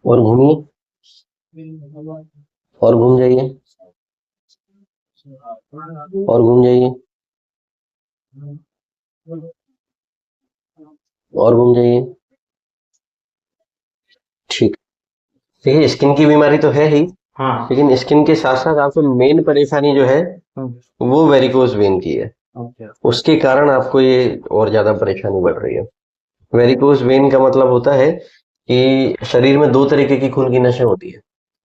और घूमिए, और घूम जाइए, और घूम जाइए, और घूम जाइए। ठीक। देखिए, स्किन की बीमारी तो है ही, हाँ। लेकिन स्किन के साथ साथ आपको मेन परेशानी जो है वो वेरिकोज वेन की है। ओके। उसके कारण आपको ये और ज्यादा परेशानी बढ़ रही है। वेरिकोज वेन का मतलब होता है कि शरीर में दो तरीके की खून की नसें होती है।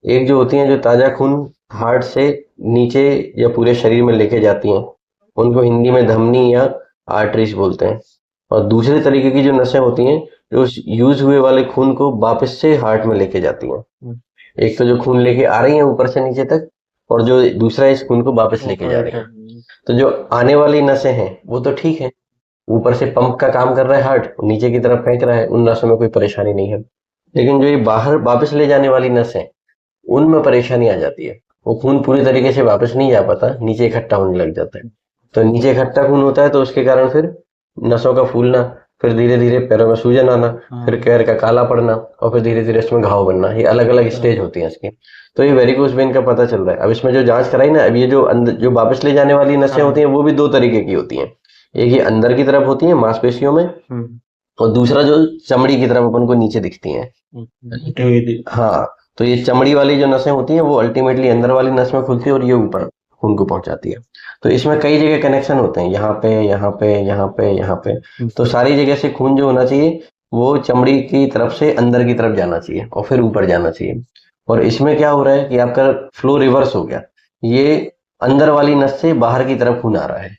एक जो होती हैं जो ताजा खून हार्ट से नीचे या पूरे शरीर में लेके जाती हैं, उनको हिंदी में धमनी या आर्टरीज बोलते हैं। और दूसरे तरीके की जो नसें होती हैं जो यूज हुए वाले खून को वापस से हार्ट में लेके जाती हैं। एक तो जो खून लेके आ रही है ऊपर से नीचे तक, और जो दूसरा इस खून को वापस लेके जा रही है। तो जो आने वाली नसें हैं वो तो ठीक है, ऊपर से पंप का काम कर रहा है हार्ट, नीचे की तरफ फेंक रहा है, उन नसों में कोई परेशानी नहीं है। लेकिन जो ये बाहर वापस ले जाने वाली नस है, उनमें परेशानी आ जाती है। वो खून पूरी तरीके से वापस नहीं जा पाता, नीचे इकट्ठा होने लग जाता है। तो नीचे इकट्ठा खून होता है तो उसके कारण फिर नसों का फूलना, फिर धीरे धीरे पैरों में सूजन आना, फिर पैर का काला पड़ना, और फिर धीरे धीरे इसमें घाव बनना। ये अलग अलग स्टेज होती है इसकी। तो ये वेरिकोज वेन का पता चल रहा है। अब इसमें जो जांच कराई ना, अब ये जो अंदर जो वापस ले जाने वाली नसें होती हैं वो भी दो तरीके की होती हैं। एक ये अंदर की तरफ होती है मांसपेशियों में, और दूसरा जो चमड़ी की तरफ अपन को नीचे दिखती हैं। हाँ, तो ये चमड़ी वाली जो नसें होती हैं वो अल्टीमेटली अंदर वाली नस में खुलती है और ये ऊपर खून को पहुंचाती है। तो इसमें कई जगह कनेक्शन होते हैं, यहाँ पे, यहाँ पे, यहाँ पे, यहाँ पे। तो सारी जगह से खून जो होना चाहिए वो चमड़ी की तरफ से अंदर की तरफ जाना चाहिए और फिर ऊपर जाना चाहिए। और इसमें क्या हो रहा है कि आपका फ्लो रिवर्स हो गया। ये अंदर वाली नस से बाहर की तरफ खून आ रहा है,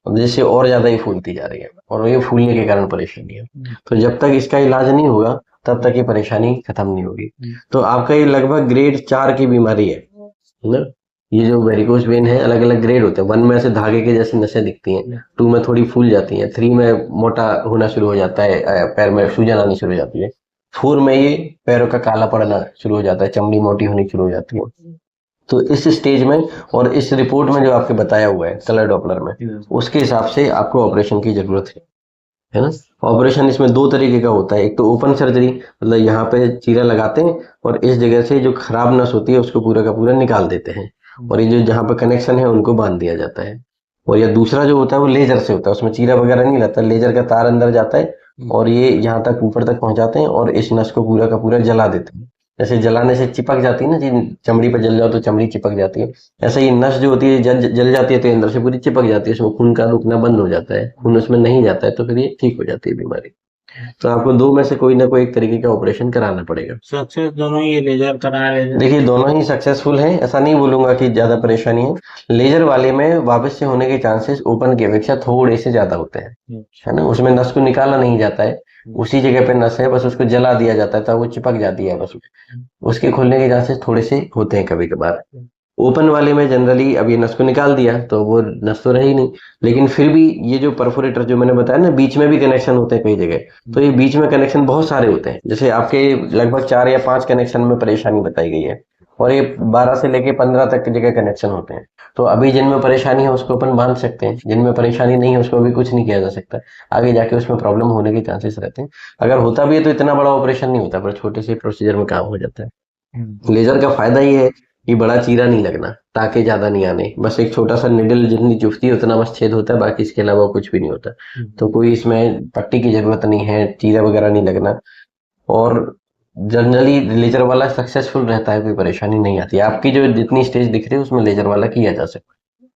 अब जैसे और ज्यादा ही फूलती जा रही है, और ये फूलने के कारण परेशानी है। तो जब तक इसका इलाज नहीं होगा तब तक ये परेशानी खत्म नहीं होगी। तो आपका ये लगभग ग्रेड 4 की बीमारी है ना। ये जो वेरिकोज वेन है अलग अलग ग्रेड होते हैं। 1 में ऐसे धागे के जैसी नसें दिखती हैं, 2 में थोड़ी फूल जाती हैं, 3 में मोटा होना शुरू हो जाता है, पैर में सूजन आनी शुरू हो जाती है, 4 में ये पैरों का काला पड़ना शुरू हो जाता है, चमड़ी मोटी होनी शुरू हो जाती है। तो इस स्टेज में और इस रिपोर्ट में जो आपके बताया हुआ है कलर डॉपलर में, उसके हिसाब से आपको ऑपरेशन की जरूरत है ना। ऑपरेशन इसमें दो तरीके का होता है। एक तो ओपन सर्जरी, मतलब यहाँ पे चीरा लगाते हैं और इस जगह से जो खराब नस होती है उसको पूरा का पूरा निकाल देते हैं, और ये जो जहाँ पे कनेक्शन है उनको बांध दिया जाता है। और या दूसरा जो होता है वो लेजर से होता है, उसमें चीरा वगैरह नहीं लगता, लेजर का तार अंदर जाता है और ये यहाँ तक ऊपर तक पहुंचाते हैं और इस नस को पूरा का पूरा जला देते हैं। जैसे जलाने से चिपक जाती है ना जी, चमड़ी पर जल जाओ तो चमड़ी चिपक जाती है, ऐसे ही नस जो होती है जल जल जाती है तो अंदर से पूरी चिपक जाती है, उसमें खून का रुकना बंद हो जाता है, खून उसमें नहीं जाता है, तो फिर ये ठीक हो जाती है बीमारी। तो आपको दो में से कोई ना कोई एक तरीके का ऑपरेशन कराना पड़ेगा। सक्सेस दोनों ही लेजर करा रहे थे। देखिए, दोनों ही सक्सेसफुल हैं, ऐसा नहीं बोलूंगा कि ज्यादा परेशानी है। लेजर वाले में वापस से होने के चांसेस ओपन की अपेक्षा थोड़े से ज्यादा होते हैं, है ना। उसमें नस को निकाला नहीं जाता है, उसी जगह पे नस है, बस उसको जला दिया जाता है तो वो चिपक जाती है बस। उसके खुलने के चांसेस थोड़े से होते हैं कभी कभार। ओपन वाले में जनरली अब ये नस को निकाल दिया तो वो नस तो रही नहीं, लेकिन फिर भी ये जो परफोरेटर जो मैंने बताया ना, बीच में भी कनेक्शन होते हैं कई जगह, तो ये बीच में कनेक्शन बहुत सारे होते हैं। जैसे आपके लगभग 4 या 5 कनेक्शन में परेशानी बताई गई है, और ये 12 से लेके 15 तक की जगह कनेक्शन होते हैं। तो अभी जिनमें परेशानी है उसको अपन बांध सकते हैं, जिनमें परेशानी नहीं है उसको अभी कुछ नहीं किया जा सकता। आगे जाके उसमें प्रॉब्लम होने के चांसेस रहते हैं। अगर होता भी है तो इतना बड़ा ऑपरेशन नहीं होता, पर छोटे से प्रोसीजर में काम हो जाता है। लेजर का फायदा ये है कि बड़ा चीरा नहीं लगना, टाके ज्यादा नहीं आने, बस एक छोटा सा निडल जितनी चुभती है उतना बस छेद होता है, बाकी इसके अलावा कुछ भी नहीं होता। तो कोई इसमें पट्टी की जरूरत नहीं है, चीरा वगैरह नहीं लगना। और जनरली लेजर वाला सक्सेसफुल रहता है, कोई परेशानी नहीं आती। आपकी जो जितनी स्टेज दिख रही है उसमें लेजर वाला किया जा सकता है।